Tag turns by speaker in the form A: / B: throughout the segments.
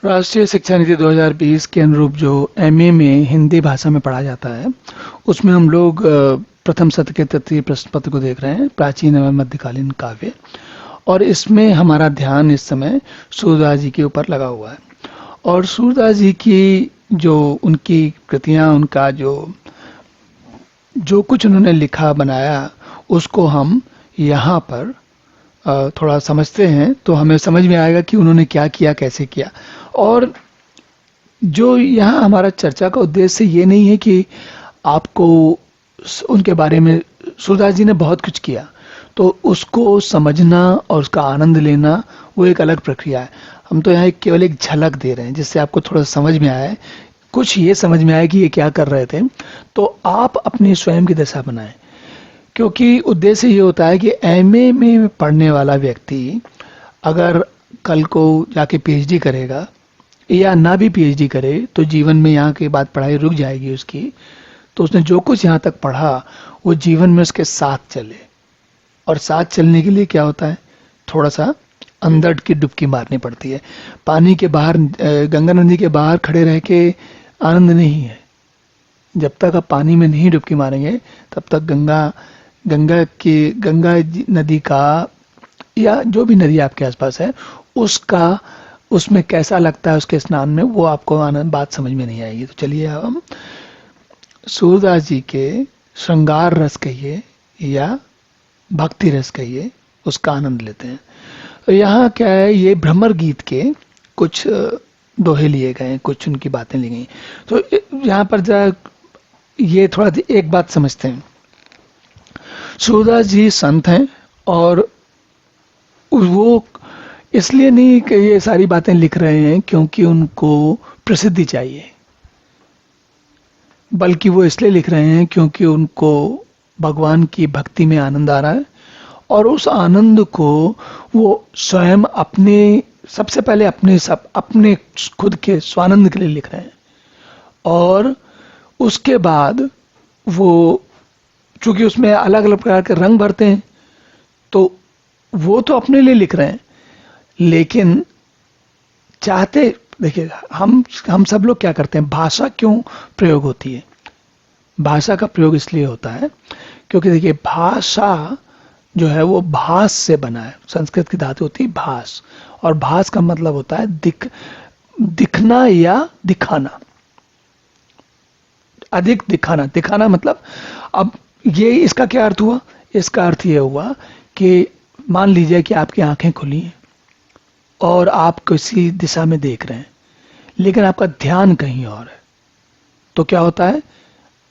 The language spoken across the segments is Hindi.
A: राष्ट्रीय शिक्षा नीति 2020 के अनुरूप जो एमए में हिंदी भाषा में पढ़ा जाता है, उसमें हम लोग प्रथम सत्र के तृतीय प्रश्न पत्र को देख रहे हैं, प्राचीन एवं मध्यकालीन काव्य। और इसमें हमारा ध्यान इस समय सूरदास जी के ऊपर लगा हुआ है। और सूरदास जी की जो उनकी कृतियां, उनका जो कुछ उन्होंने लिखा बनाया, उसको हम यहाँ पर थोड़ा समझते हैं तो हमें समझ में आएगा कि उन्होंने क्या किया, कैसे किया। और जो यहाँ हमारा चर्चा का उद्देश्य ये नहीं है कि आपको उनके बारे में, सूरदास जी ने बहुत कुछ किया, तो उसको समझना और उसका आनंद लेना वो एक अलग प्रक्रिया है। हम तो यहाँ केवल एक झलक दे रहे हैं जिससे आपको थोड़ा समझ में आए, कुछ ये समझ में आए कि ये क्या कर रहे थे, तो आप अपनी स्वयं की दशा बनाएं। क्योंकि उद्देश्य ये होता है कि एमए में पढ़ने वाला व्यक्ति अगर कल को जाके पीएचडी करेगा या ना भी पीएचडी करे तो जीवन में यहाँ के बाद पढ़ाई रुक जाएगी उसकी। तो उसने जो कुछ यहाँ तक पढ़ा वो जीवन में उसके साथ चले। और साथ चलने के लिए क्या होता है, थोड़ा सा अंदर की डुबकी मारनी पड़ती है। पानी के बाहर, गंगा नदी के बाहर खड़े रह के आनंद नहीं है। जब तक आप पानी में नहीं डुबकी मारेंगे तब तक गंगा नदी का या जो भी नदी आपके आसपास है उसका, उसमें कैसा लगता है उसके स्नान में, वो आपको आनंद बात समझ में नहीं आएगी। तो चलिए अब हम सूरदास जी के श्रृंगार रस कहिए या भक्ति रस कहिए, उसका आनंद लेते हैं। तो यहाँ क्या है, ये भ्रमर गीत के कुछ दोहे लिए गए, कुछ उनकी बातें ली गई। तो यहाँ पर जरा ये थोड़ा एक बात समझते हैं। सूरदास जी संत हैं और वो इसलिए नहीं कि ये सारी बातें लिख रहे हैं क्योंकि उनको प्रसिद्धि चाहिए, बल्कि वो इसलिए लिख रहे हैं क्योंकि उनको भगवान की भक्ति में आनंद आ रहा है और उस आनंद को वो स्वयं अपने, सबसे पहले अपने खुद के स्वानंद के लिए लिख रहे हैं। और उसके बाद वो, चूंकि उसमें अलग अलग प्रकार के रंग भरते हैं, तो वो तो अपने लिए लिख रहे हैं, लेकिन चाहते, देखिए हम सब लोग क्या करते हैं, भाषा क्यों प्रयोग होती है? भाषा का प्रयोग इसलिए होता है क्योंकि देखिए भाषा जो है वो भास से बना है। संस्कृत की धातु होती है भास, और भास का मतलब होता है दिखना या दिखाना, अधिक दिखाना। दिखाना मतलब, अब ये इसका क्या अर्थ हुआ? इसका अर्थ ये हुआ कि मान लीजिए कि आपकी आंखें खुली हैं और आप किसी दिशा में देख रहे हैं, लेकिन आपका ध्यान कहीं और है। तो क्या होता है,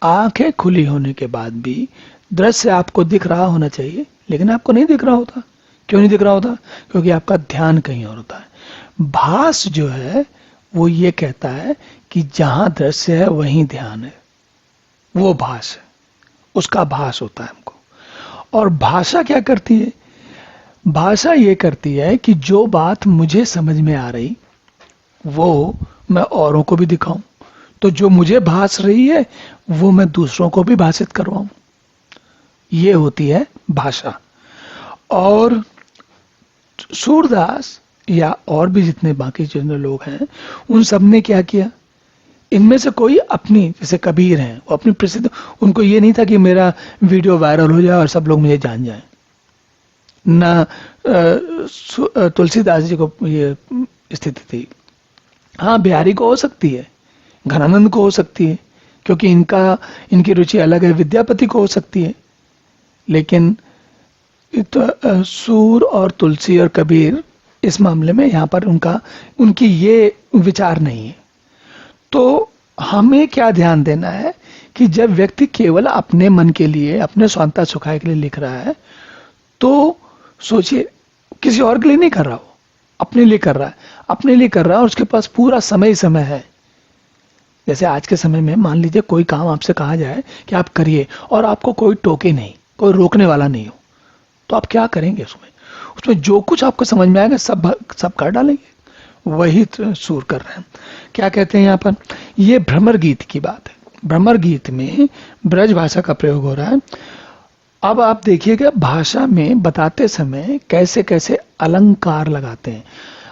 A: आंखें खुली होने के बाद भी दृश्य आपको दिख रहा होना चाहिए, लेकिन आपको नहीं दिख रहा होता। क्यों नहीं दिख रहा होता? क्योंकि आपका ध्यान कहीं और होता है। भास जो है वो ये कहता है कि जहां दृश्य है वहीं ध्यान है, वो भास है, उसका भास होता है हमको। और भाषा क्या करती है? भाषा ये करती है कि जो बात मुझे समझ में आ रही वो मैं औरों को भी दिखाऊं, तो जो मुझे भास रही है वो मैं दूसरों को भी भाषित करवाऊं। ये होती है भाषा। और सूरदास या और भी जितने बाकी जितने लोग हैं, उन सब ने क्या किया, इनमें से कोई अपनी, जैसे कबीर हैं, वो अपनी प्रसिद्ध, उनको ये नहीं था कि मेरा वीडियो वायरल हो जाए और सब लोग मुझे जान जाएं। ना तुलसीदास जी को ये स्थिति थी। हाँ, बिहारी को हो सकती है, घनानंद को हो सकती है, क्योंकि इनकी रुचि अलग है, विद्यापति को हो सकती है, लेकिन तो सूर और तुलसी और कबीर इस मामले में यहाँ पर उनकी ये विचार नहीं है। तो हमें क्या ध्यान देना है कि जब व्यक्ति केवल अपने मन के लिए, अपने स्वांतः सुखाय के लिए लिख रहा है, तो सोचिए किसी और के लिए नहीं कर रहा, वो अपने लिए कर रहा है, अपने लिए कर रहा है, और उसके पास पूरा समय है। जैसे आज के समय में मान लीजिए कोई काम आपसे कहा जाए कि आप करिए और आपको कोई टोके नहीं, कोई रोकने वाला नहीं हो, तो आप क्या करेंगे? उसमें जो कुछ आपको समझ में आएगा सब कर डालेंगे। वही सूर कर रहे हैं। क्या कहते हैं यहाँ पर, ये भ्रमर गीत की बात है। भ्रमर गीत में ब्रज भाषा का प्रयोग हो रहा है। अब आप देखिएगा भाषा में बताते समय कैसे कैसे अलंकार लगाते हैं।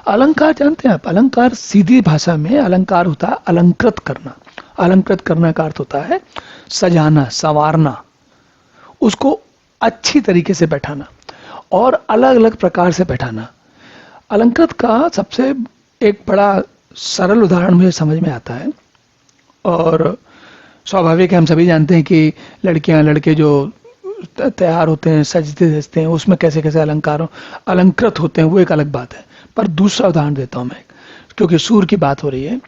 A: अलंकार जानते हैं आप? अलंकार सीधी भाषा में अलंकार होता है अलंकृत करना। अलंकृत करने का अर्थ होता है सजाना, संवारना, उसको अच्छी तरीके से बैठाना और अलग अलग प्रकार से बैठाना। अलंकृत का सबसे एक बड़ा सरल उदाहरण मुझे समझ में आता है, और स्वाभाविक है, हम सभी जानते हैं कि लड़कियां लड़के जो तैयार होते हैं, सजते सजते हैं, उसमें कैसे कैसे अलंकृत होते हैं, वो एक अलग बात है। पर दूसरा उदाहरण देता हूं मैं, क्योंकि सूर्य की बात हो रही है।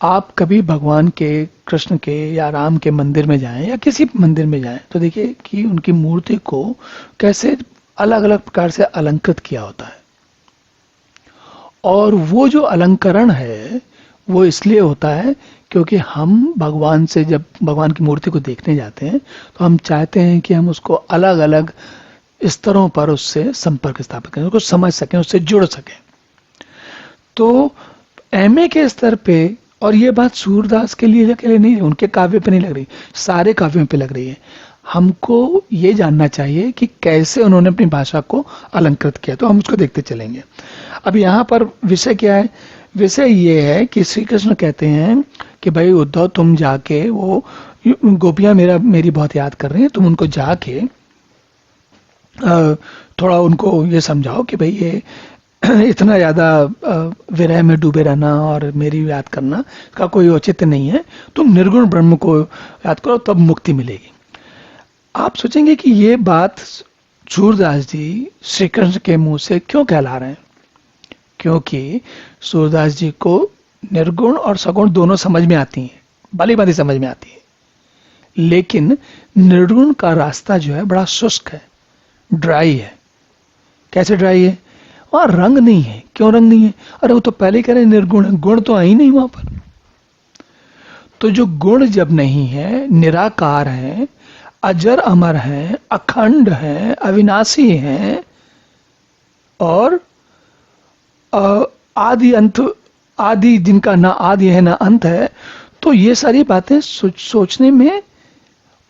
A: आप कभी भगवान के, कृष्ण के या राम के मंदिर में जाएं या किसी मंदिर में जाएं तो देखिए कि उनकी मूर्ति को कैसे अलग अलग प्रकार से अलंकृत किया होता है। और वो जो अलंकरण है वो इसलिए होता है क्योंकि हम भगवान से, जब भगवान की मूर्ति को देखने जाते हैं तो हम चाहते हैं कि हम उसको अलग अलग स्तरों पर उससे संपर्क स्थापित करें, उसको समझ सकें, उससे जुड़ सकें। तो एमए के स्तर पे, और ये बात सूरदास के लिए अकेले नहीं है, उनके काव्य पे नहीं लग रही, सारे काव्यों पे लग रही है। हमको ये जानना चाहिए कि कैसे उन्होंने अपनी भाषा को अलंकृत किया, तो हम उसको देखते चलेंगे। अब यहाँ पर विषय क्या है? विषय ये है कि श्री कृष्ण कहते हैं कि भाई उद्धव, तुम जाके, वो गोपियां मेरी बहुत याद कर रही हैं, तुम उनको जाके थोड़ा उनको ये समझाओ कि भाई ये इतना ज्यादा विरह में डूबे रहना और मेरी याद करना का कोई औचित्य नहीं है, तुम निर्गुण ब्रह्म को याद करो, तब मुक्ति मिलेगी। आप सोचेंगे कि ये बात सूरदास जी श्री कृष्ण के मुंह से क्यों कहला रहे हैं? क्योंकि सूरदास जी को निर्गुण और सगुण दोनों समझ में आती हैं, भली भांति समझ में आती है, लेकिन निर्गुण का रास्ता जो है बड़ा शुष्क है, ड्राई है। कैसे ड्राई है? वहां रंग नहीं है। क्यों रंग नहीं है? अरे वो तो पहले कह रहे निर्गुण है, गुण तो आई नहीं वहां पर। तो जो गुण जब नहीं है, निराकार है, अजर अमर है, अखंड है, अविनाशी है और आदि अंत, आदि जिनका ना आदि है ना अंत है, तो ये सारी बातें सोचने में,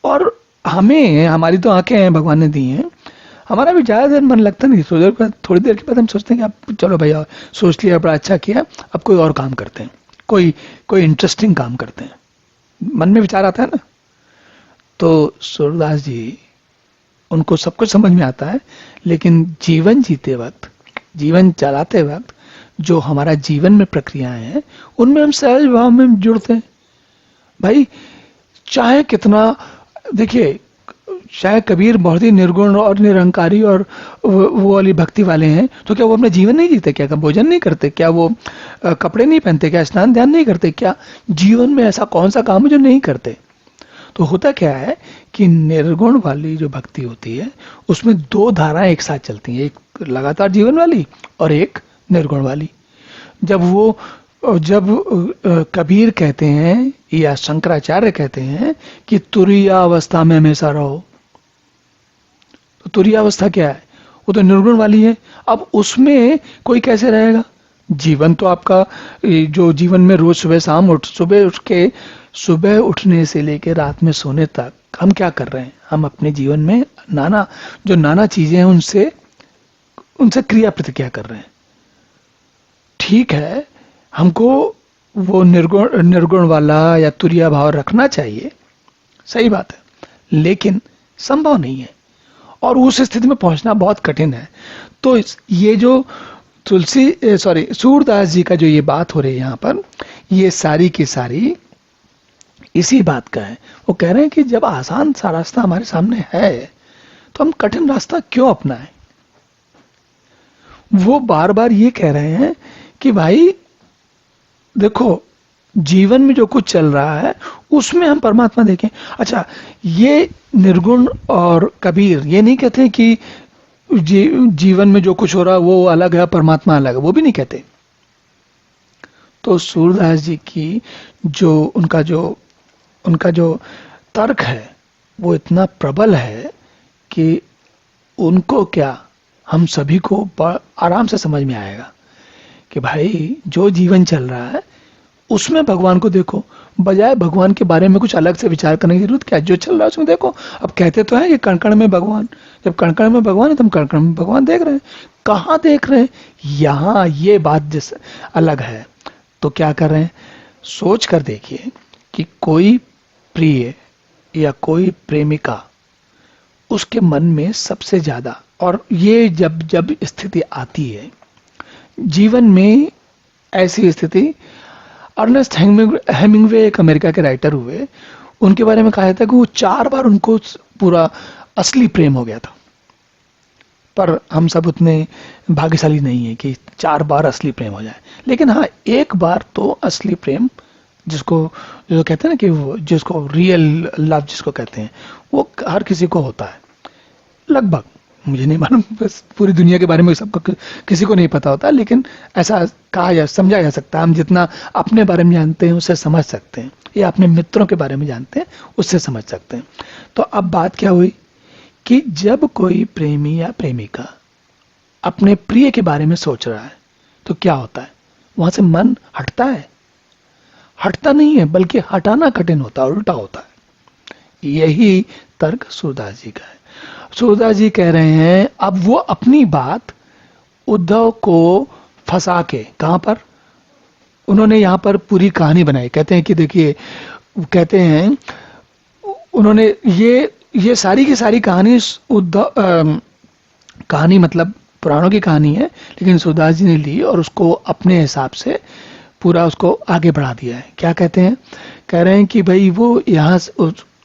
A: और हमें, हमारी तो आंखें हैं भगवान ने दी हैं, हमारा भी ज्यादा देर मन लगता नहीं। थोड़ी देर के बाद हम सोचते हैं कि अब चलो भैया सोच लिया, बड़ा अच्छा किया, अब कोई और काम करते हैं, कोई इंटरेस्टिंग काम करते हैं, मन में विचार आता है ना। तो सूरदास जी, उनको सब कुछ समझ में आता है, लेकिन जीवन जीते वक्त, जीवन चलाते वक्त जो हमारा जीवन में प्रक्रियाएं हैं, उनमें हम सहज भाव में जुड़ते हैं। भाई चाहे कितना, देखिए, चाहे कबीर बहुत ही निर्गुण और निरंकारी और वो वाली भक्ति वाले हैं, तो क्या वो अपना जीवन नहीं जीते? क्या भोजन नहीं करते? क्या वो कपड़े नहीं पहनते? क्या स्नान ध्यान नहीं करते? क्या जीवन में ऐसा कौन सा काम है जो नहीं करते? तो होता क्या है कि निर्गुण वाली जो भक्ति होती है उसमें दो धाराएं एक साथ चलती हैं, एक लगातार जीवन वाली और एक निर्गुण वाली। जब कबीर कहते हैं या शंकराचार्य कहते हैं कि तुरीय अवस्था में हमेशा रहो, तो तुरीय अवस्था क्या है? वो तो निर्गुण वाली है। अब उसमें कोई कैसे रहेगा? जीवन तो आपका, जो जीवन में रोज सुबह शाम सुबह उठने से लेकर रात में सोने तक हम क्या कर रहे हैं? हम अपने जीवन में नाना चीजें हैं, उनसे क्रिया प्रतिक्रिया कर रहे हैं। ठीक है, हमको वो निर्गुण वाला या तुरीय भाव रखना चाहिए, सही बात है, लेकिन संभव नहीं है और उस स्थिति में पहुंचना बहुत कठिन है। तो ये जो सूरदास जी का जो ये बात हो रही है यहाँ पर, ये सारी की सारी इसी बात का है। वो कह रहे हैं कि जब आसान सा रास्ता हमारे सामने है तो हम कठिन रास्ता क्यों अपनाएं? वो बार बार ये कह रहे हैं कि भाई देखो, जीवन में जो कुछ चल रहा है उसमें हम परमात्मा देखें। अच्छा, ये निर्गुण और कबीर ये नहीं कहते कि जीवन में जो कुछ हो रहा है वो अलग है, परमात्मा अलग है, वो भी नहीं कहते। तो सूरदास जी की उनका जो तर्क है वो इतना प्रबल है कि उनको क्या, हम सभी को आराम से समझ में आएगा कि भाई जो जीवन चल रहा है उसमें भगवान को देखो। बजाय भगवान के बारे में कुछ अलग से विचार करने की जरूरत क्या है? जो चल रहा है उसमें देखो। अब कहते तो हैं कि कण कण में भगवान, जब कण कण में भगवान है तो हम कण कण में भगवान देख रहे हैं। कहाँ देख रहे हैं? यहाँ ये बात जिस अलग है। तो क्या कर रहे हैं? सोच कर देखिए कि कोई प्रिय या कोई प्रेमिका, उसके मन में सबसे ज्यादा, और ये जब जब स्थिति आती है जीवन में, ऐसी स्थिति, अर्नेस्ट हेमिंगवे एक अमेरिका के राइटर हुए, उनके बारे में कहा जाता है कि वो 4 बार उनको पूरा असली प्रेम हो गया था। पर हम सब उतने भाग्यशाली नहीं है कि 4 बार असली प्रेम हो जाए। लेकिन हाँ, एक बार तो असली प्रेम, जिसको जो कहते हैं ना कि वो जिसको रियल लव जिसको कहते हैं, वो हर किसी को होता है लगभग। मुझे नहीं मालूम, बस पूरी दुनिया के बारे में सबको किसी को नहीं पता होता, लेकिन ऐसा कहा जा समझा जा सकता है। हम जितना अपने बारे में जानते हैं उससे समझ सकते हैं, या अपने मित्रों के बारे में जानते हैं उससे समझ सकते हैं। तो अब बात क्या हुई कि जब कोई प्रेमी या प्रेमिका अपने प्रिय के बारे में सोच रहा है तो क्या होता है? वहां से मन हटता है? हटता नहीं है, बल्कि हटाना कठिन होता है, उल्टा होता है। यही तर्क सूरदास जी का है। सूरदास जी कह रहे हैं, अब वो अपनी बात उद्धव को फंसा के, कहां पर उन्होंने यहां पर पूरी कहानी बनाई। कहते हैं कि देखिए, कहते हैं उन्होंने ये सारी की सारी कहानी उद्धव कहानी मतलब पुराणों की कहानी है, लेकिन सूरदास जी ने ली और उसको अपने हिसाब से पूरा उसको आगे बढ़ा दिया है। क्या कहते हैं? कह रहे हैं कि भाई वो यहाँ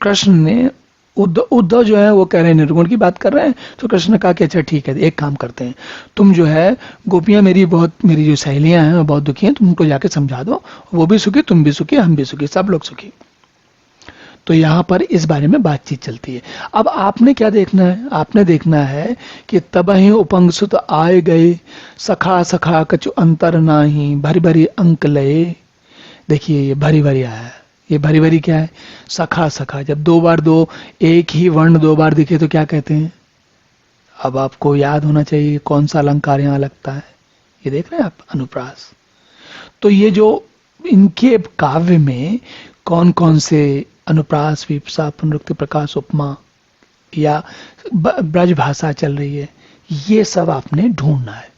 A: कृष्ण ने उद्धव जो है वो कह रहे हैं निर्गुण की बात कर रहे हैं, तो कृष्ण ने कहा कि अच्छा ठीक है, एक काम करते हैं, तुम जो है गोपियां मेरी जो सहेलियां हैं वो बहुत दुखी हैं, तुम उनको जाके समझा दो, वो भी सुखी, तुम भी सुखी, हम भी सुखी, सब लोग सुखी। तो यहाँ पर इस बारे में बातचीत चलती है। अब आपने क्या देखना है? आपने देखना है कि तबहि उपंग सुत आए गए, सखा सखा कछु अंतर नाही, भरी भरी अंक लये। देखिए ये भरी भरी आया है। ये भरी भरी क्या है? सखा सखा। जब 2 बार 2 एक ही वर्ण 2 बार दिखे तो क्या कहते हैं? अब आपको याद होना चाहिए कौन सा अलंकार यहाँ लगता है। ये देख रहे हैं आप, अनुप्रास। तो ये जो इनके काव्य में कौन कौन से अनुप्रास, विपसा, पुनरुक्ति, प्रकाश, उपमा या ब्रज भाषा चल रही है, ये सब आपने ढूंढना है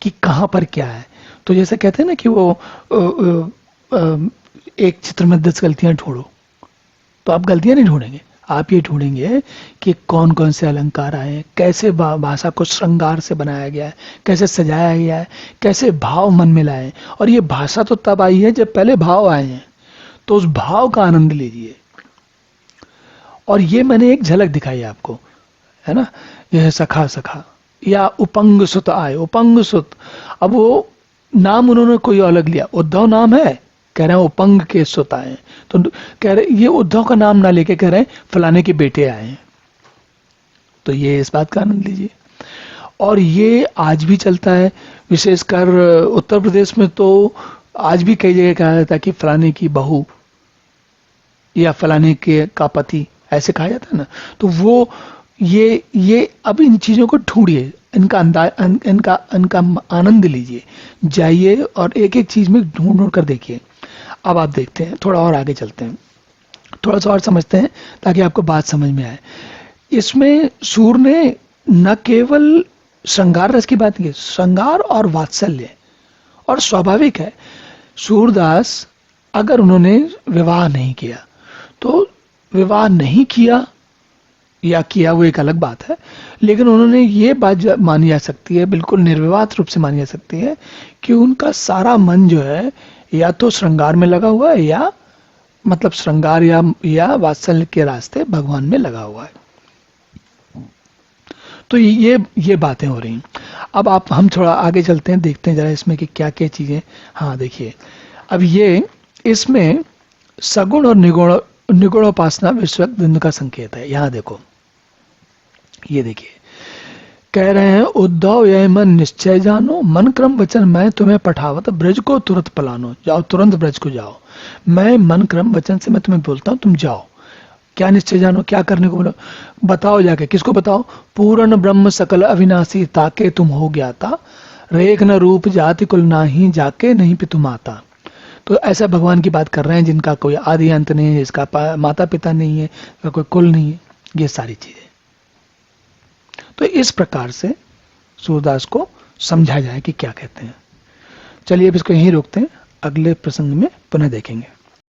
A: कि कहां पर क्या है। तो जैसे कहते हैं ना कि वो एक चित्र में 10 गलतियां ढूंढो, तो आप गलतियां नहीं ढूंढेंगे, आप ये ढूंढेंगे कि कौन कौन से अलंकार आए हैं, कैसे भाषा को श्रृंगार से बनाया गया है, कैसे सजाया गया है, कैसे भाव मन में लाए। और ये भाषा तो तब आई है जब पहले भाव आए हैं, तो उस भाव का आनंद लीजिए। और ये मैंने एक झलक दिखाई आपको, है ना, यह सखा सखा या उपंग सुत आए। उपंग सुत, अब वो नाम उन्होंने कोई अलग लिया, उद्धव नाम है, कह रहे हैं उपंग के सुत आए, तो कह रहे ये उद्धव का नाम ना लेके कह रहे हैं फलाने के बेटे आए हैं। तो ये इस बात का आनंद लीजिए। और ये आज भी चलता है, विशेषकर उत्तर प्रदेश में तो आज भी कई जगह कहा जाता है कि फलाने की बहू या फलाने के का पति, ऐसे कहा जाता है ना। तो वो ये अब इन चीजों को ढूंढिए, इनका इनका आनंद लीजिए, जाइए और एक एक चीज में ढूंढ ढूंढ कर देखिए। अब आप देखते हैं, थोड़ा और आगे चलते हैं, थोड़ा सा और समझते हैं ताकि आपको बात समझ में आए। इसमें सूर ने न केवल श्रृंगार रस की बात की, श्रृंगार और वात्सल्य, और स्वाभाविक है सूरदास अगर उन्होंने विवाह नहीं किया, तो विवाह नहीं किया या किया वो एक अलग बात है, लेकिन उन्होंने ये बात मानी जा सकती है, बिल्कुल निर्विवाद रूप से मानी जा सकती है कि उनका सारा मन जो है या तो श्रृंगार में लगा हुआ है, या मतलब श्रृंगार या वात्सल्य के रास्ते भगवान में लगा हुआ है। तो ये बातें हो रही। अब हम थोड़ा आगे चलते हैं, देखते हैं जरा इसमें कि क्या क्या चीजें। हाँ देखिए, अब ये इसमें सगुण और निगुणोपासना विश्वक का संकेत है। यहां देखो, ये देखिए, कह रहे हैं उद्धव यह मन निश्चय जानो, मन क्रम वचन मैं तुम्हें पठावत, ब्रज को तुरंत पलानो। जाओ, तुरंत ब्रज को जाओ, मैं मन क्रम वचन से मैं तुम्हें बोलता हूं, तुम जाओ। क्या निश्चय जानो, क्या करने को बोलो? बताओ जाके, किसको बताओ? पूर्ण ब्रह्म सकल अविनाशी, ताके तुम हो ज्ञाता, रेख न रूप जाति कुल नाही, जाके नहीं पितु माता। तो ऐसा भगवान की बात कर रहे हैं जिनका कोई आदि अंत नहीं है, जिसका माता पिता नहीं है, जिसका कोई कुल नहीं है, ये सारी चीजें। तो इस प्रकार से सूरदास को समझा जाए कि क्या कहते हैं। चलिए अब इसको यहीं रोकते हैं, अगले प्रसंग में पुनः देखेंगे।